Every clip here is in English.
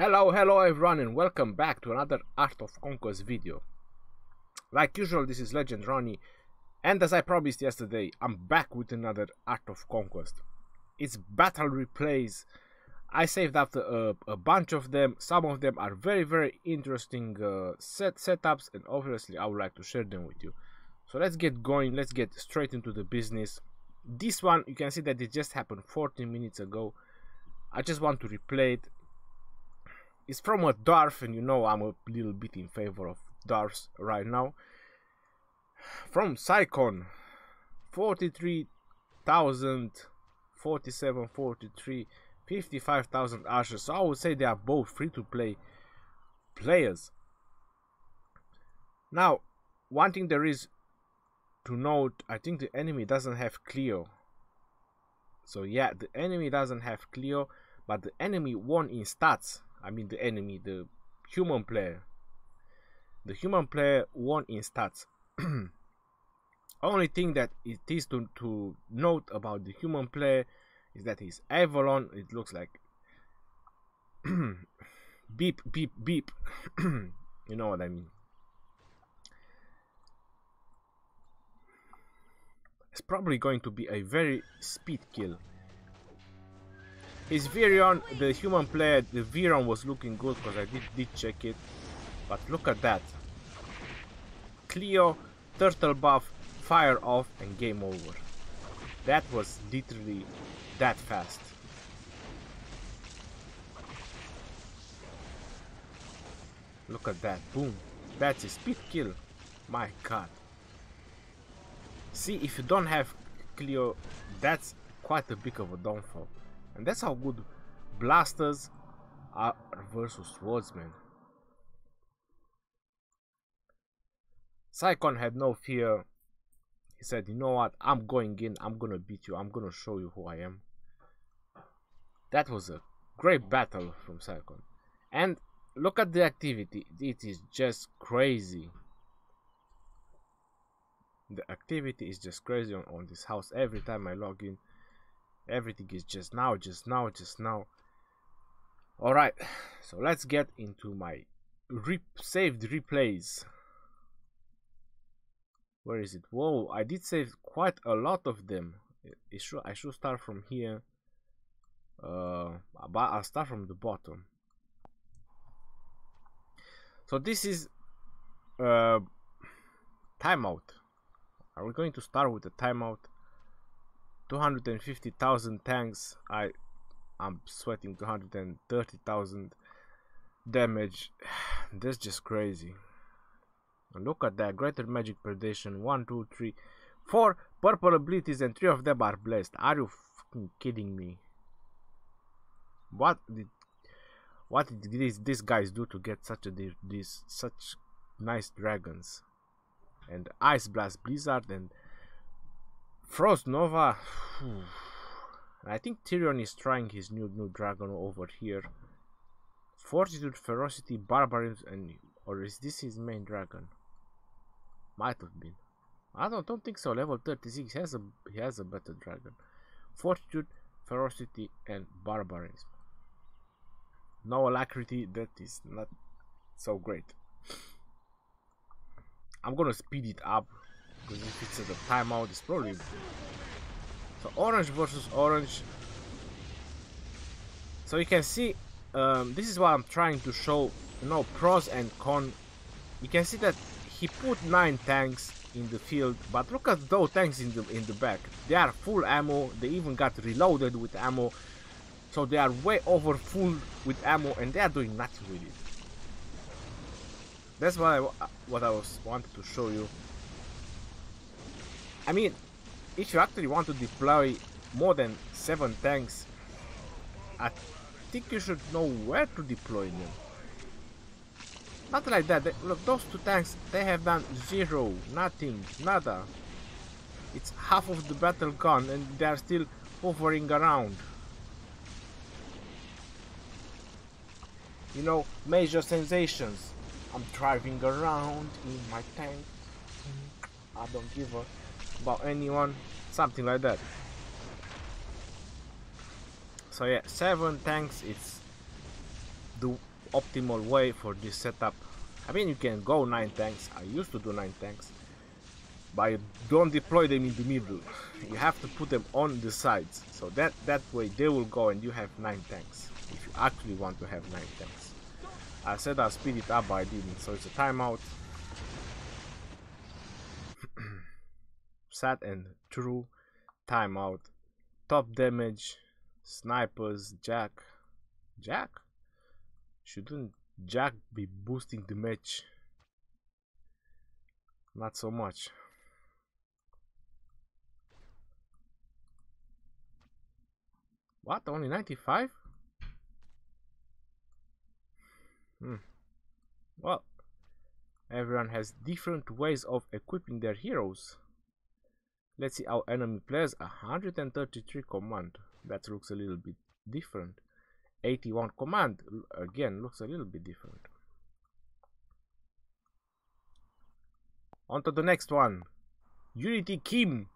Hello everyone, and welcome back to another Art of Conquest video. Like usual, this is Legend Ronnie, and as I promised yesterday, I'm back with another Art of Conquest. It's battle replays. I saved up a bunch of them. Some of them are very interesting setups, and obviously I would like to share them with you. So let's get going, let's get straight into the business. This one, you can see that it just happened 14 minutes ago. I just want to replay it. It's from a dwarf, and you know I'm a little bit in favor of dwarfs right now. From Psychon, 43,000, 47, 43, 55,000 archers. So I would say they are both free-to-play players. Now, one thing there is to note, I think the enemy doesn't have Cleo. So yeah, the enemy doesn't have Cleo, but the enemy won in stats. I mean the enemy, the human player. The human player won in stats. Only thing that it is to note about the human player is that his Avalon, it looks like beep beep beep. You know what I mean. It's probably going to be a very speed kill. His Virion, the human player, the Virion was looking good because I did check it. But look at that. Cleo, turtle buff, fire off, and game over. That was literally that fast. Look at that, boom. That's a speed kill. My god. See, if you don't have Cleo, that's quite a big of a downfall. And that's how good blasters are versus swordsmen. Psychon had no fear. He said, you know what, I'm going in, I'm gonna beat you, I'm gonna show you who I am. That was a great battle from Psychon. And look at the activity, it is just crazy. The activity is just crazy on this house. Every time I log in, everything is just now. Alright, so let's get into my saved replays. Where is it? Whoa, I did save quite a lot of them. I should start from here. But I'll start from the bottom. So this is Timeout. Are we going to start with the Timeout? 250,000 tanks. I'm sweating 230,000 damage. That's just crazy. And look at that, greater magic predation. 1, 2, 3, 4 purple abilities, and 3 of them are blessed. Are you fucking kidding me? What did these guys do to get such nice dragons? And Ice Blast Blizzard and Frost Nova. I think Tyrion is trying his new dragon over here. Fortitude, Ferocity, Barbarism, and or is this his main dragon? Might have been. I don't think so. Level 36 he has a better dragon. Fortitude, Ferocity, and Barbarism. No alacrity, that is not so great. I'm gonna speed it up. Because if it's at a timeout, it's probably... So orange versus orange. So you can see, this is what I'm trying to show, you know, pros and cons. You can see that he put 9 tanks in the field, but look at those tanks in the back. They are full ammo. They even got reloaded with ammo. So they are way over full with ammo, and they are doing nothing with it. That's what I wanted to show you. I mean, if you actually want to deploy more than 7 tanks, I think you should know where to deploy them. Not like that. Look, those 2 tanks, they have done 0, nothing, nada. It's half of the battle gone, and they are still hovering around. You know, major sensations. I'm driving around in my tank. I don't give a about anyone, something like that. So yeah, 7 tanks. It's optimal way for this setup. I mean, you can go 9 tanks. I used to do 9 tanks, but you don't deploy them in the middle. You have to put them on the sides, so that way they will go and you have 9 tanks, if you actually want to have 9 tanks. I said I'll speed it up, but I didn't, so it's a timeout. Sad and true timeout. Top damage, snipers, Jack. Shouldn't Jack be boosting the match? Not so much. What? Only 95? Well, everyone has different ways of equipping their heroes. Let's see our enemy players. 133 command. That looks a little bit different. 81 command. Again, looks a little bit different. On to the next one. Unity Kim.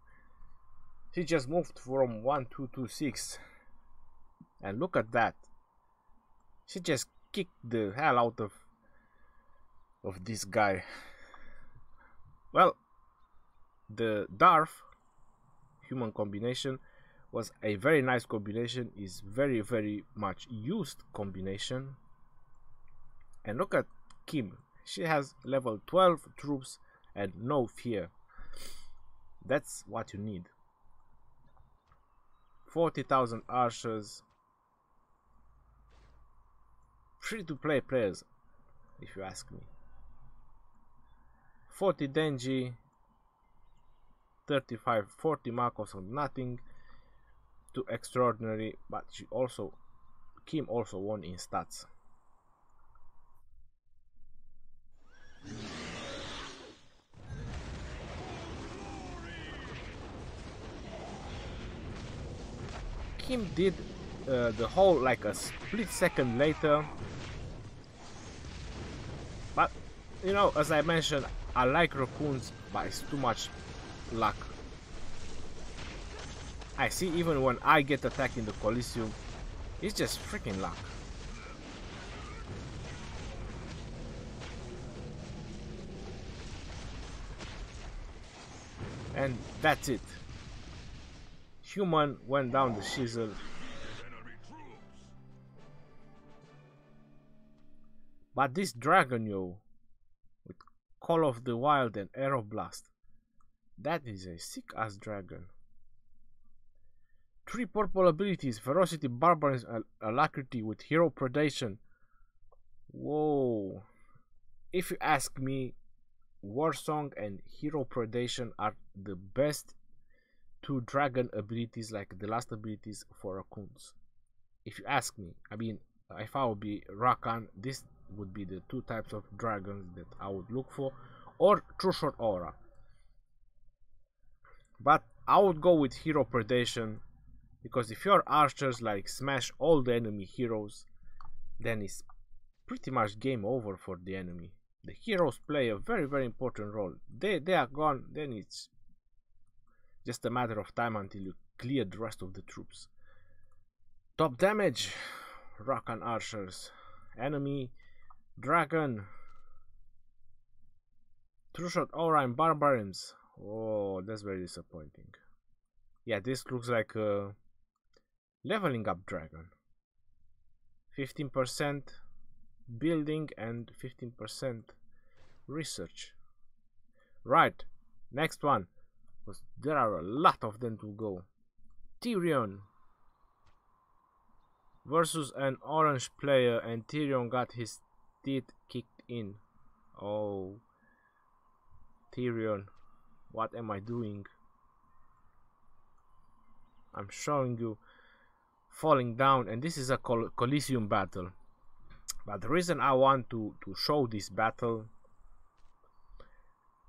She just moved from 1226. And look at that. She just kicked the hell out of this guy. Well, the Dwarf human combination was a very nice combination, is very much used combination. And look at Kim. She has level 12 troops and no fear. That's what you need. 40,000 archers. Free-to-play players, if you ask me. 40 Denji, 35, 40 Marcos on nothing. Too extraordinary, but Kim also won in stats. Kim did the whole like a split second later, but you know, as I mentioned, I like Raccoons, but it's too much luck. I see even when I get attacked in the Colosseum, it's just freaking luck. And that's it. Human went down the chisel. But this dragon, yo, with Call of the Wild and Arrow Blast, that is a sick ass dragon. 3 purple abilities: Ferocity, Barbarism, Alacrity with Hero Predation. Whoa. If you ask me, Warsong and Hero Predation are the best 2 dragon abilities, like the last abilities for Raccoons. If you ask me, I mean, if I would be Rakkan, this would be the 2 types of dragons that I would look for, or True Shot Aura. But I would go with Hero Predation, because if your archers like smash all the enemy heroes, then it's pretty much game over for the enemy. The heroes play a very important role. They are gone, then it's just a matter of time until you clear the rest of the troops. Top damage, Rakkan archers. Enemy dragon, True Shot Aura and Barbarians. Oh, that's very disappointing. Yeah, this looks like a leveling up dragon. 15% building and 15% research. Right, next one. There are a lot of them to go. Tyrion versus an orange player, and Tyrion got his teeth kicked in. Oh, Tyrion, what am I doing? I'm showing you falling down, and this is a Colosseum battle. But the reason I want to show this battle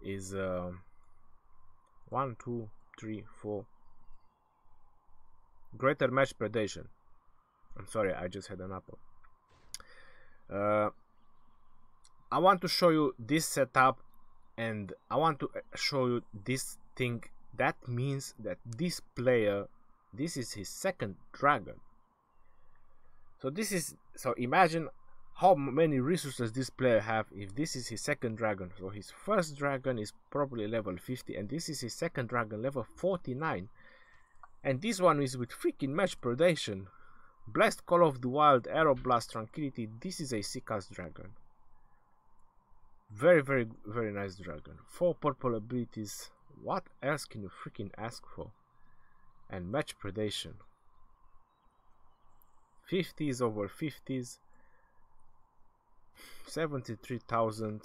is 1, 2, 3, 4. Greater match predation. I'm sorry, I just had an apple. I want to show you this setup, and I want to show you this thing. That means that this player, this is his second dragon. So imagine how many resources this player have if this is his second dragon. So his first dragon is probably level 50 and this is his second dragon, level 49. And this one is with freaking match predation. Blessed Call of the Wild, Arrow Blast, Tranquility. This is a sick-ass dragon. Very, very, very nice dragon. 4 purple abilities. What else can you freaking ask for? And match predation. 50s over 50s. 73,000.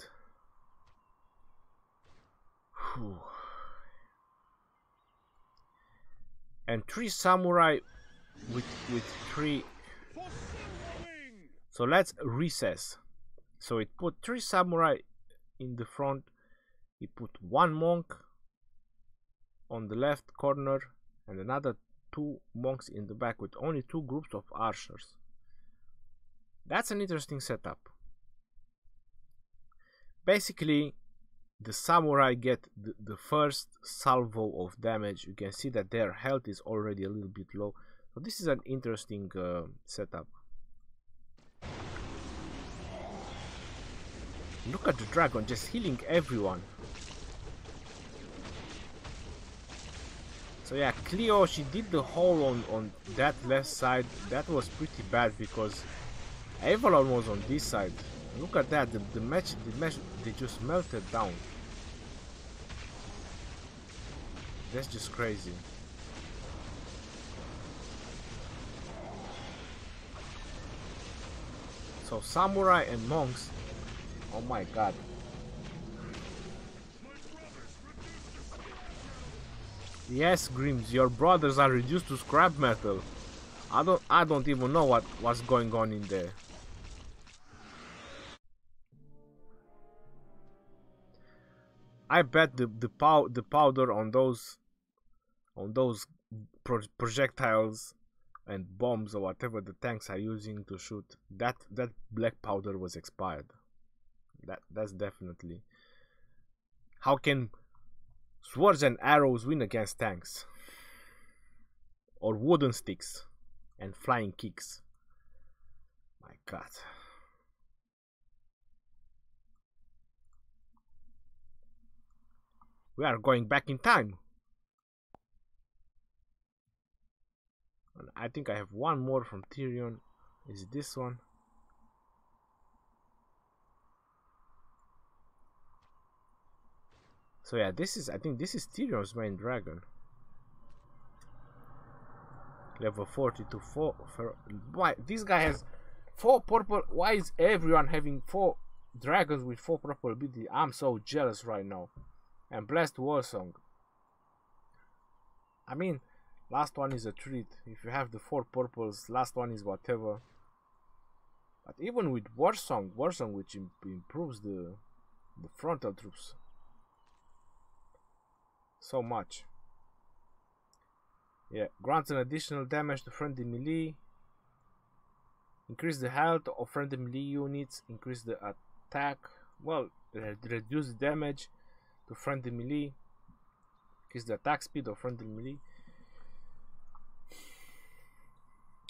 And 3 samurai with 3. So let's recess. So it put 3 samurai in the front. It put 1 monk on the left corner and another 2 monks in the back with only 2 groups of archers. That's an interesting setup. Basically, the samurai get the first salvo of damage. You can see that their health is already a little bit low. So this is an interesting setup. Look at the dragon just healing everyone. So yeah, Cleo, she did the hole on that left side. That was pretty bad because Avalon was on this side. Look at that, the match, they just melted down. That's just crazy. So samurai and monks, oh my god. Yes, Grims, your brothers are reduced to scrap metal. I don't even know what's going on in there. I bet the powder on those projectiles and bombs or whatever the tanks are using to shoot, that black powder was expired. That's definitely. How can swords and arrows win against tanks? Or wooden sticks and flying kicks? My god. We are going back in time. And I think I have one more from Tyrion. Is it this one? So yeah, I think this is Tyrion's main dragon. Level 40 to 4. Why this guy has 4 purple? Why is everyone having 4 dragons with 4 purple ability? I'm so jealous right now. And Blessed War Song. I mean, last one is a treat. If you have the 4 purples, last one is whatever. But even with War Song which improves the frontal troops so much. Yeah, grants an additional damage to friendly melee. Increase the health of friendly melee units. Increase the attack. Well, reduce the damage to friendly melee. Increase the attack speed of friendly melee.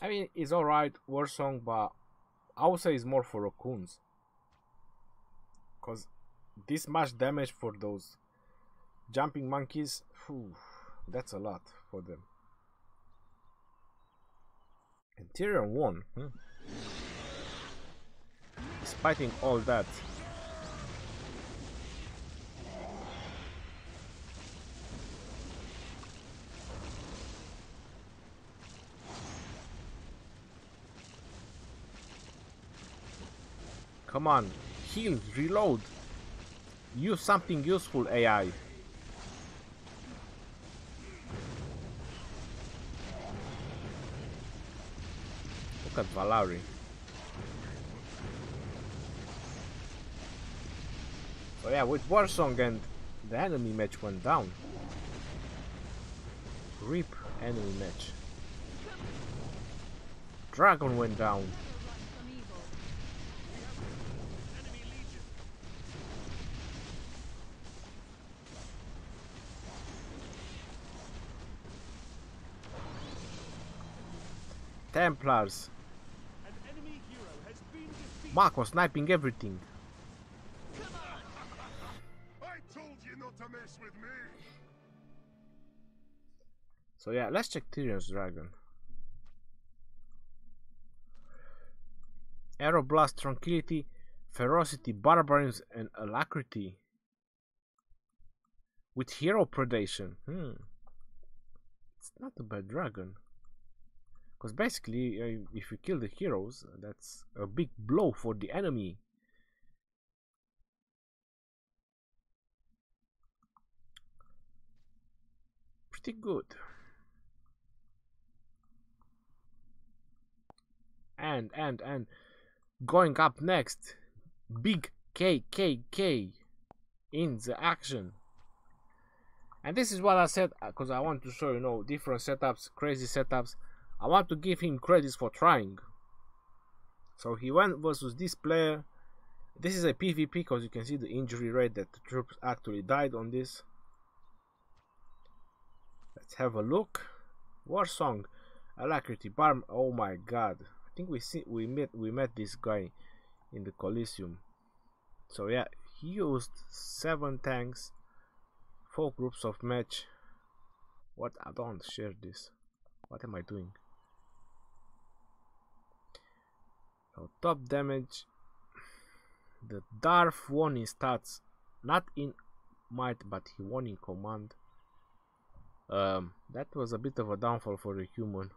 I mean, it's alright, War Song, but I would say it's more for Raccoons. Because this much damage for those jumping monkeys, whew, that's a lot for them. And Tyrion won. Despite all that. Come on, heal, reload. Use something useful, AI. Look at Valari. So yeah, with Warsong and the enemy match went down. RIP enemy match. Dragon went down. Templars. An enemy hero has been defeated. Mark was sniping everything. I told you not to mess with me. So yeah, let's check Tyrion's dragon. Aeroblast, Tranquility, Ferocity, Barbarism, and Alacrity. With Hero Predation. It's not a bad dragon. Because basically, if you kill the heroes, that's a big blow for the enemy. Pretty good. And going up next, Big KKK in the action. And this is what I said, because I want to show, you know, different setups, crazy setups. I want to give him credits for trying. So he went versus this player. This is a PvP, because you can see the injury rate that the troops actually died on this. Let's have a look. War Song, Alacrity, Barm. Oh my god! I think we met this guy in the Colosseum. So yeah, he used 7 tanks, 4 groups of match. What? I don't share this. What am I doing? So top damage. The Dwarf won in stats, not in might, but he won in command. That was a bit of a downfall for the human.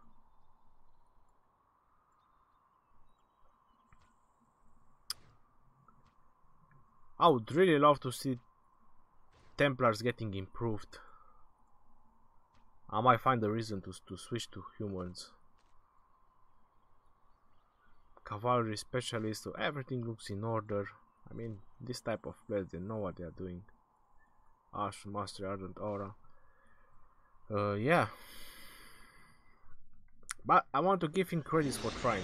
I would really love to see Templars getting improved. I might find a reason to switch to humans. Cavalry specialist, so everything looks in order. I mean, this type of players, they know what they are doing. Ash, Master, Ardent Aura. Yeah. But I want to give him credits for trying.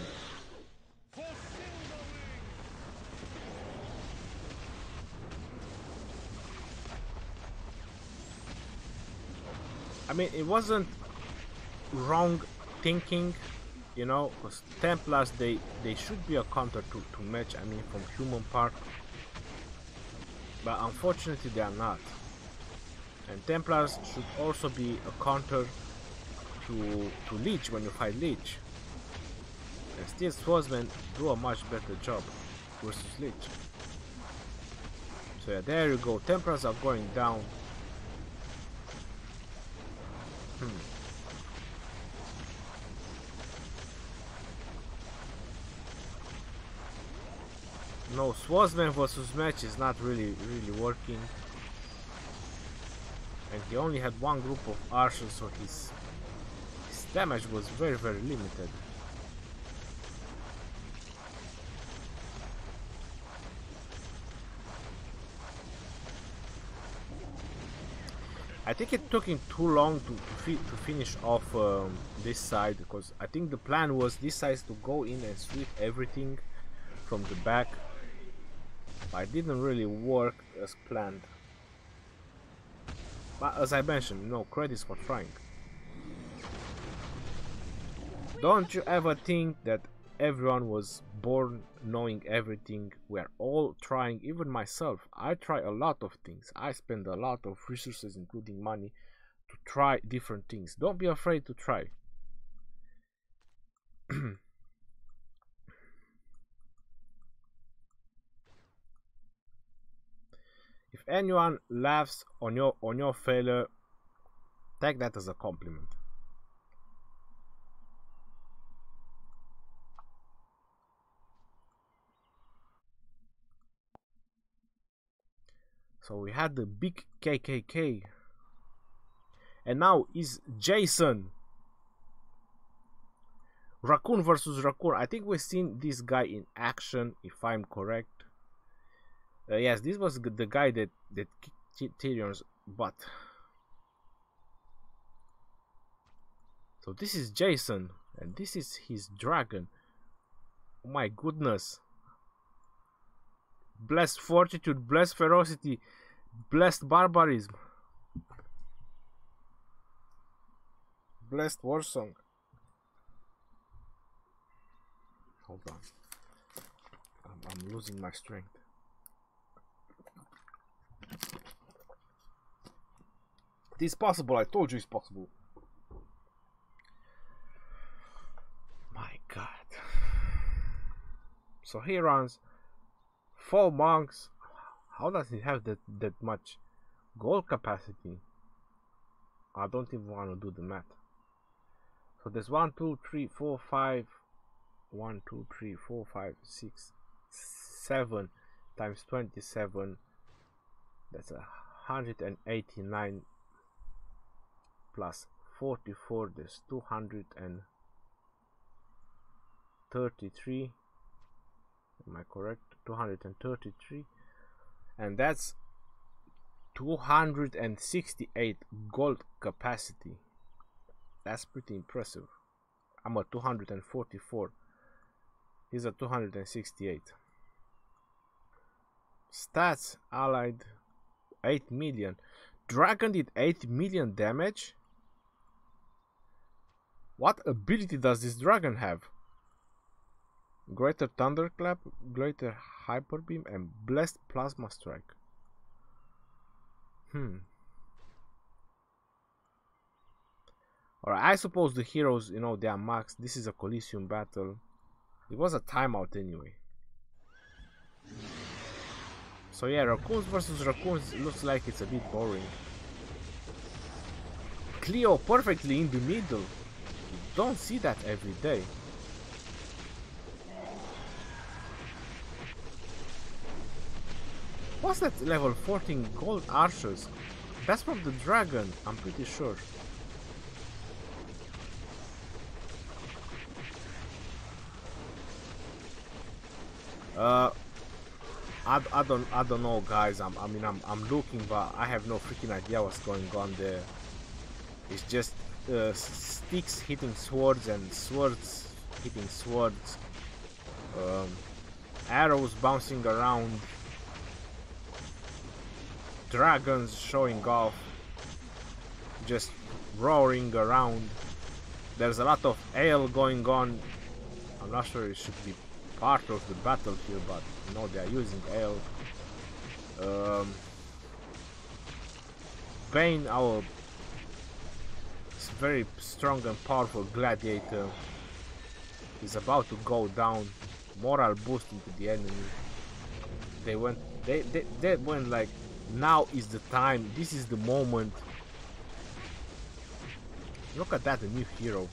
I mean, it wasn't wrong thinking, you know, because Templars, they should be a counter to match, I mean, from human part. But unfortunately they are not. And Templars should also be a counter to Leech when you fight Leech. And still Swordsmen do a much better job versus Leech. So yeah, there you go. Templars are going down. No, Swordsman versus match is not really working. And he only had 1 group of archers, so his damage was very limited. I think it took him too long to finish off this side, because I think the plan was this side to go in and sweep everything from the back. But it didn't really work as planned. But as I mentioned, no credits for trying. Don't you ever think that everyone was born knowing everything? We are all trying, even myself. I try a lot of things. I spend a lot of resources, including money, to try different things. Don't be afraid to try. If anyone laughs on your failure, take that as a compliment. So we had the big KKK, and now is Jason. Raccoon versus Raccoon. I think we've seen this guy in action, if I'm correct. Yes, this was the guy that kicked Tyrion's butt. So this is Jason, and this is his dragon. Oh my goodness. Blessed fortitude, blessed ferocity, blessed barbarism, blessed war song. Hold on, I'm losing my strength. It is possible, I told you it's possible. My god. So he runs 4 monks. How does he have that much gold capacity? I don't even want to do the math. So there's 1, 2, 3, 4, 5. 1, 2, 3, 4, 5, 6, 7 times 27. That's 189 plus 44. There's 233. Am I correct? 233. And that's 268 gold capacity. That's pretty impressive. I'm at 244. He's at 268. Stats: allied 8 million. Dragon did 8 million damage? What ability does this dragon have? Greater Thunderclap, Greater Hyper Beam, and Blessed Plasma Strike. Alright, I suppose the heroes, you know, they are maxed. This is a Colosseum battle. It was a timeout anyway. So yeah, Raccoons versus Raccoons looks like it's a bit boring. Cleo perfectly in the middle. You don't see that every day. What's that level 14 gold archers? That's from the dragon, I'm pretty sure. I don't know, guys. I'm looking, but I have no freaking idea what's going on there. It's just sticks hitting swords and swords hitting swords. Arrows bouncing around. Dragons showing off. Just roaring around. There's a lot of ale going on. I'm not sure it should be part of the battlefield, but no, they are using ale. Bane, our very strong and powerful gladiator, is about to go down. Moral boost into the enemy. They went like, now is the time, this is the moment. Look at that, a new hero.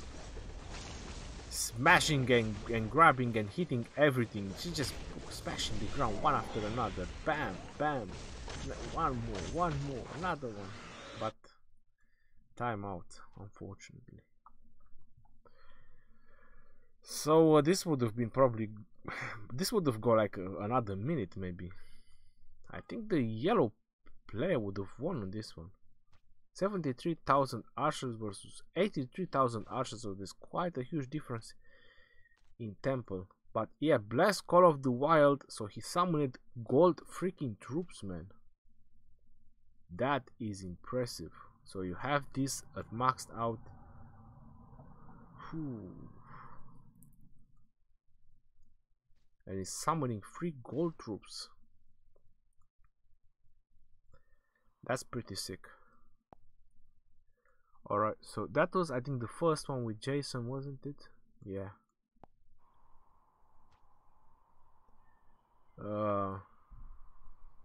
Smashing and grabbing and hitting everything. She's just smashing the ground one after another. Bam, bam. One more, another one. But timeout, unfortunately. So this would have been probably this would have gone like another minute maybe. I think the yellow player would have won on this one. 73,000 archers versus 83,000 archers, so there's quite a huge difference in temple. But yeah, bless Call of the Wild, so he summoned gold freaking troops, man. That is impressive. So you have this at maxed out. Whew. And he's summoning 3 gold troops. That's pretty sick. Alright, so that was, I think, the first one with Jason, wasn't it? Yeah.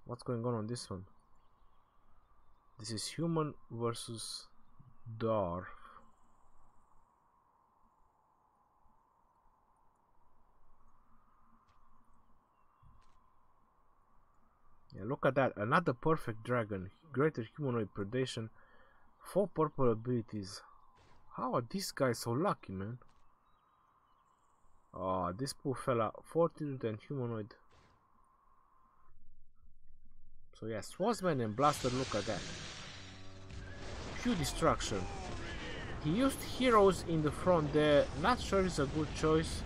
What's going on this one? This is Human versus Dwarf. Yeah, look at that. Another perfect dragon. Greater humanoid predation. 4 purple abilities. How are these guys so lucky, man? Oh, this poor fella. Fortitude and humanoid. So yeah, swordsman and blaster, look at that. Pure destruction. He used heroes in the front there. Not sure it's a good choice.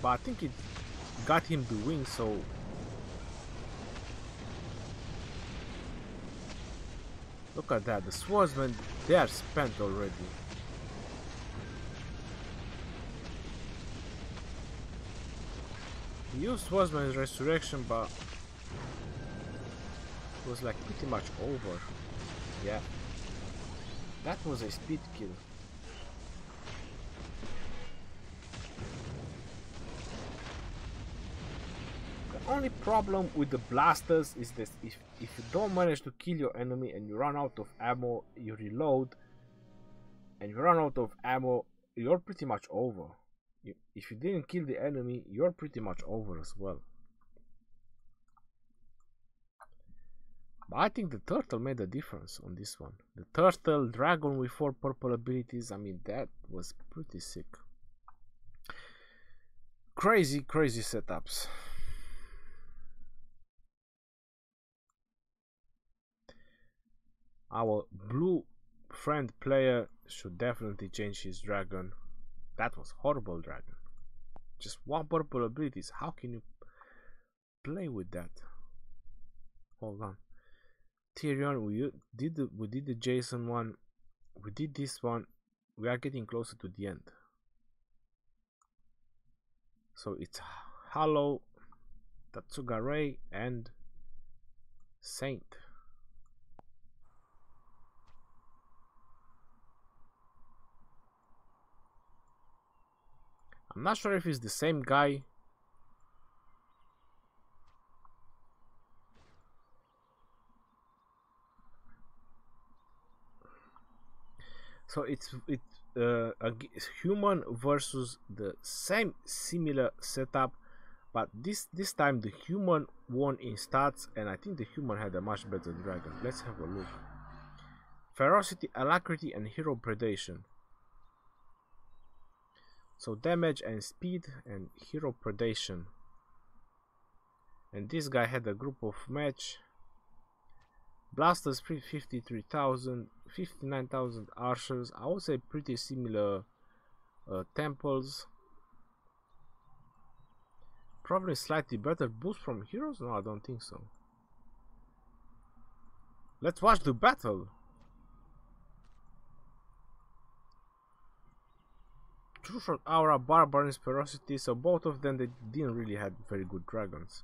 But I think it got him the win, so... Look at that, the swordsmen, they are spent already. He used Swordsman's Resurrection, but it was like pretty much over. Yeah. That was a speed kill. The only problem with the blasters is that if you don't manage to kill your enemy and you run out of ammo, you reload, and you run out of ammo, you're pretty much over. If you didn't kill the enemy, you're pretty much over as well. But I think the turtle made a difference on this one. The turtle dragon with 4 purple abilities, I mean, that was pretty sick. Crazy setups. Our blue friend player should definitely change his dragon. That was horrible dragon. Just 1 purple abilities. How can you play with that? Hold on. Tyrion, we did the Jason one. We did this one. We are getting closer to the end. So it's Hollow, Tatsuga Ray, and Saint. I'm not sure if it's the same guy. So it's a human versus the same similar setup, but this time the human won in stats, and I think the human had a much better dragon. Let's have a look. Ferocity, alacrity, and hero predation. So damage and speed and hero predation. And this guy had a group of match. Blasters 53,000, 59,000 archers. I would say pretty similar temples. Probably slightly better boost from heroes? No, I don't think so. Let's watch the battle. True Short Aura, Barbarin's Ferocity. So both of them, they didn't really have very good dragons.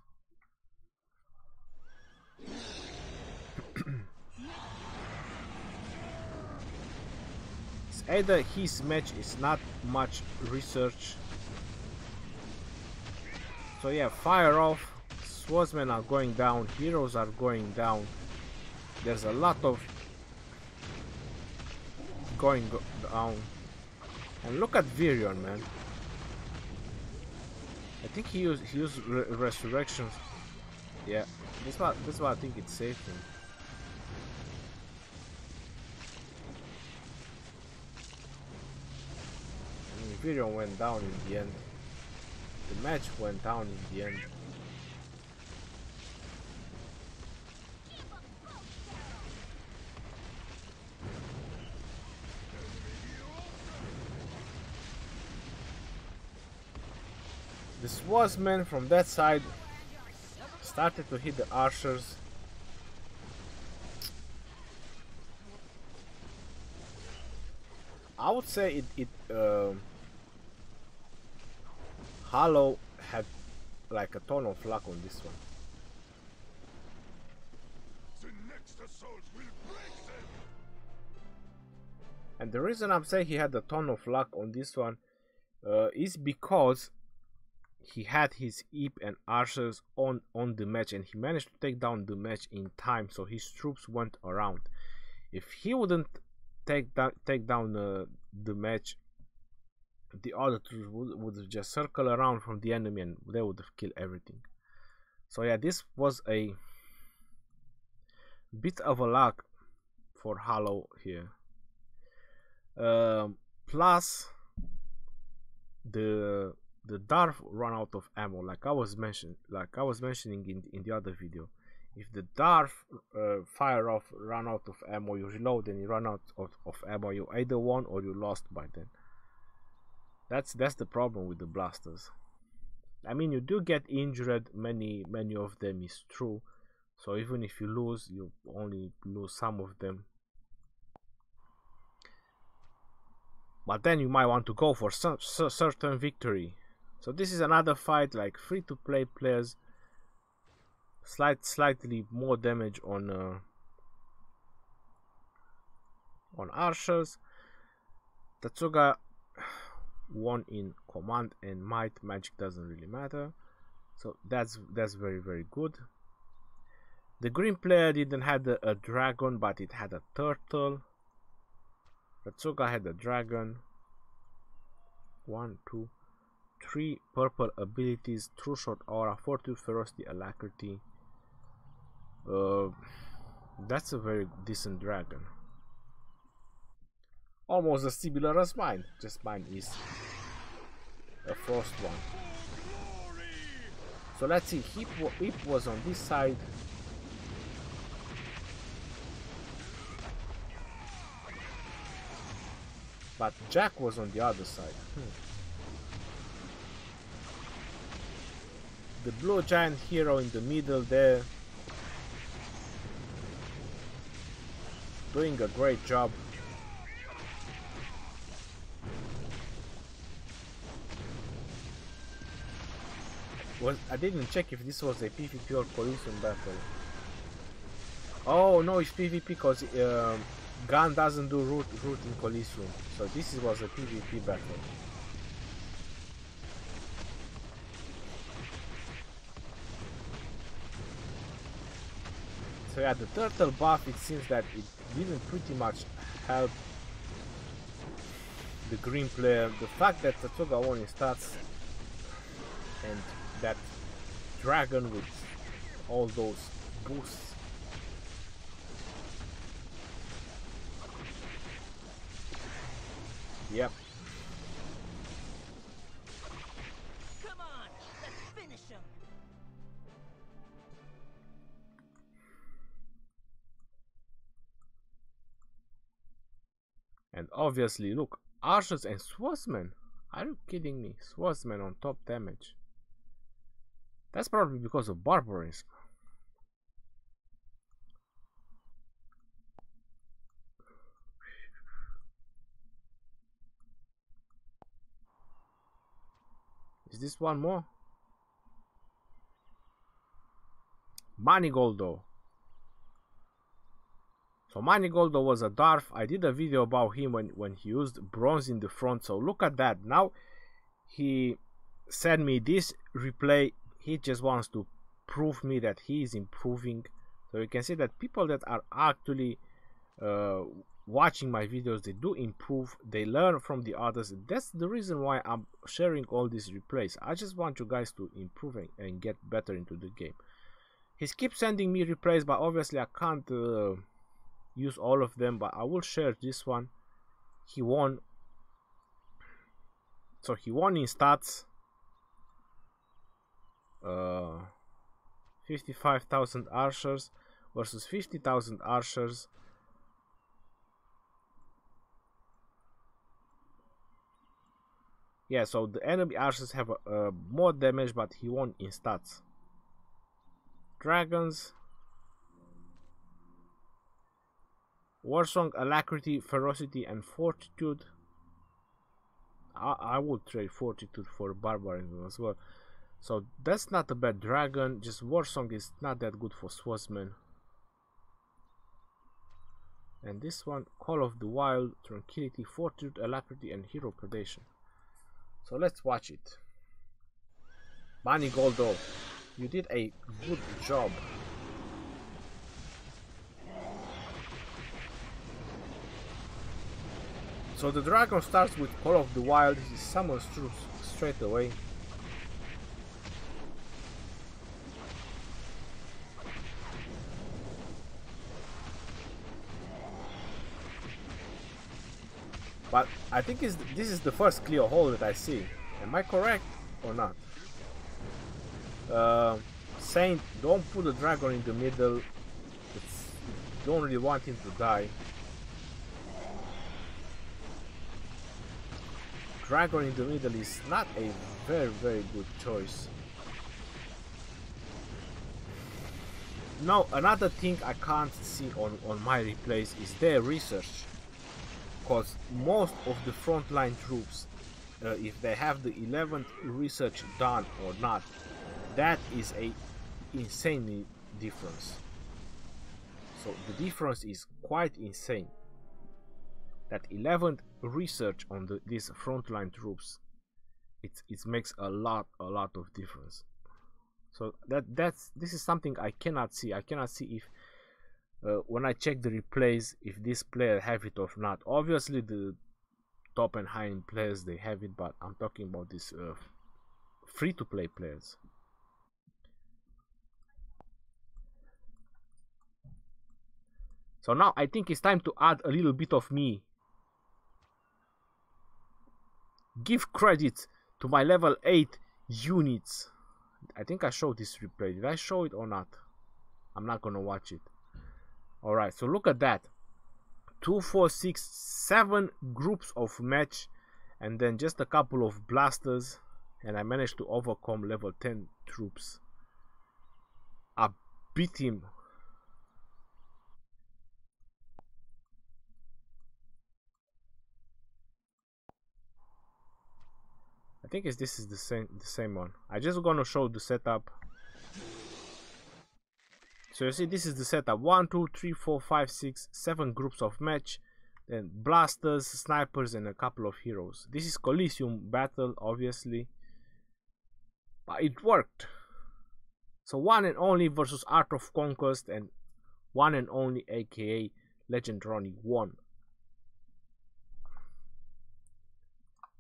It's either his match is not much research. So yeah, fire off. Swordsmen are going down, heroes are going down. There's a lot of going down. And look at Virion, man. I think he used resurrections. Yeah, that's why I think it saved him. I mean, Virion went down in the end. The match went down in the end. The swordsmen from that side started to hit the archers. I would say Hollow had like a ton of luck on this one. The next assault will break them. And the reason I'm saying he had a ton of luck on this one is because he had his Eep and archers on the match, and he managed to take down the match in time, so his troops went around. If he wouldn't take down the match, the other troops would just circle around from the enemy and they would have killed everything. So yeah, this was a bit of a luck for Hollow here. Plus the Dwarf run out of ammo, like I was mentioning in the other video. If the Dwarf fire off, run out of ammo, you reload and you run out of ammo, you either won or you lost by then. That's the problem with the blasters. I mean, you do get injured, many of them is true. So even if you lose, you only lose some of them. But then you might want to go for some certain victory. So this is another fight, like free-to-play players, slightly more damage on archers. Tatsuga won in command and might. Magic doesn't really matter, so that's very good. The green player didn't have a dragon, but it had a turtle. Tatsuga had a dragon. 1, 2, 3 purple abilities: True Shot, Aura, Fortitude, Ferocity, Alacrity. That's a very decent dragon. Almost as similar as mine, just mine is a frost one. So let's see, Hip was on this side. But Jack was on the other side. The blue giant hero in the middle there, doing a great job. I didn't check if this was a PvP or Colosseum battle. Oh no, it's PvP because gun doesn't do root in Colosseum. So this was a PvP battle. So yeah, the turtle buff, it seems that it didn't pretty much help the green player. The fact that Tatsuga won his stats and that dragon with all those boosts. Yep. Come on, let's finish him. And obviously, look, archers and swordsmen. Are you kidding me? Swordsmen on top damage. That's probably because of barbarism. Is this one more? Manigoldo. So Manigoldo was a dwarf. I did a video about him when he used bronze in the front. So look at that. Now he sent me this replay. He just wants to prove me that he is improving. So you can see that people that are actually watching my videos, they do improve, they learn from the others. That's the reason why I'm sharing all these replays. I just want you guys to improve and get better into the game. He keeps sending me replays, but obviously I can't use all of them, but I will share this one. He won. So he won in stats. 55,000 archers versus 50,000 archers. Yeah, so the enemy archers have more damage, but he won in stats. Dragons. Warsong, Alacrity, Ferocity, and Fortitude. I would trade Fortitude for Barbarism as well. So that's not a bad dragon. Just Warsong is not that good for swordsmen. And this one, Call of the Wild, Tranquility, Fortitude, Alacrity, and Hero Predation. So let's watch it. Manigoldo, you did a good job. So the dragon starts with Call of the Wild. He summons troops straight away. But I think this is the first clear hole that I see. Am I correct or not? Saint, don't put the dragon in the middle. Don't really want him to die. Dragon in the middle is not a very good choice. Now another thing I can't see on my replays is their research. Because most of the frontline troops if they have the 11th research done or not. That is a insanely difference. So the difference is quite insane. That 11th research on these frontline troops, it makes a lot of difference. So this is something I cannot see. I cannot see if when I check the replays, if this player have it or not. Obviously the top and high end players, they have it, but I'm talking about these free-to-play players. So now I think it's time to add a little bit of me. Give credit to my level 8 units. I think I showed this replay. Did I show it or not? I'm not gonna watch it. Alright, so look at that. 2, 4, 6, 7 groups of match, and then just a couple of blasters, and I managed to overcome level 10 troops. I beat him. I think this is the same one. I just gonna show the setup. So you see, this is the setup. 1, 2, 3, 4, 5, 6, 7 groups of match, then blasters, snipers, and a couple of heroes. This is Colosseum battle, obviously, but it worked. So one and only versus Art of Conquest, and one and only, aka Legend Ronnie, won.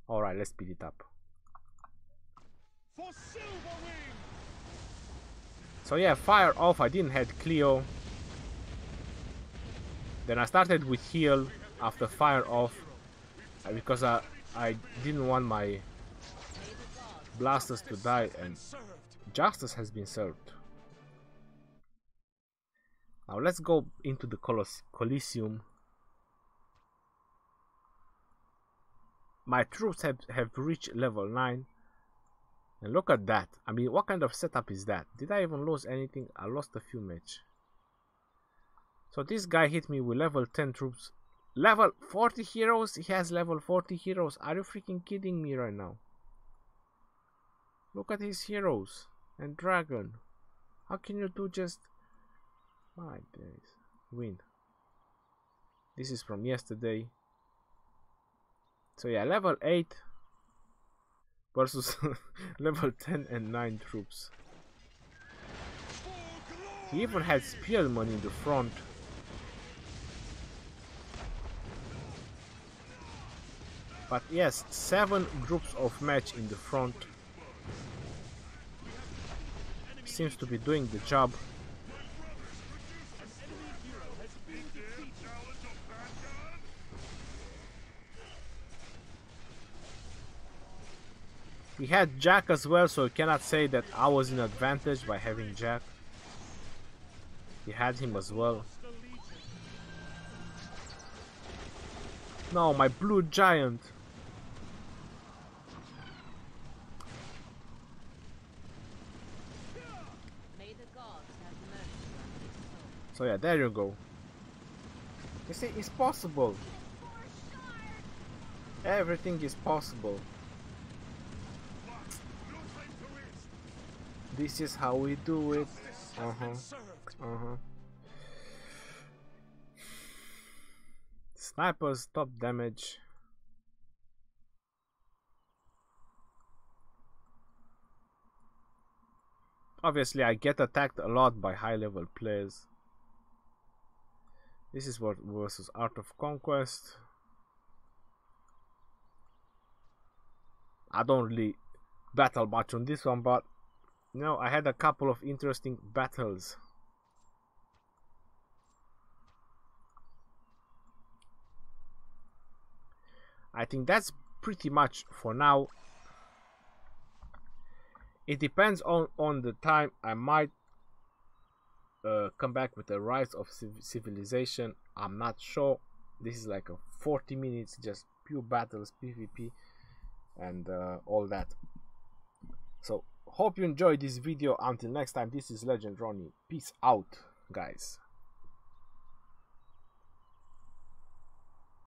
Alright, let's speed it up. So yeah, fire off. I didn't have Cleo. Then I started with heal after fire off, because I didn't want my blasters to die, and justice has been served. Now let's go into the Colosseum. My troops have reached level 9. And look at that. I mean, what kind of setup is that? Did I even lose anything? I lost a few match. So this guy hit me with level 10 troops. Level 40 heroes? He has level 40 heroes. Are you freaking kidding me right now? Look at his heroes. And dragon. How can you do just... My days. Win. This is from yesterday. So yeah, level 8 versus level 10 and 9 troops. He even had spearmen in the front. But yes, 7 groups of match in the front. Seems to be doing the job. He had Jack as well, so you cannot say that I was in advantage by having Jack. He had him as well. No, my blue giant. So yeah, there you go. You see, it's possible. Everything is possible. This is how we do it. Snipers, top damage. Obviously, I get attacked a lot by high level players. This is what versus Art of Conquest. I don't really battle much on this one, but you know, I had a couple of interesting battles. I think that's pretty much for now. It depends on the time. I might come back with the Rise of Civilization. I'm not sure. This is like a 40 minutes, just pure battles, PvP, and all that. So hope you enjoyed this video. Until next time, this is Legend Ronnie. Peace out, guys.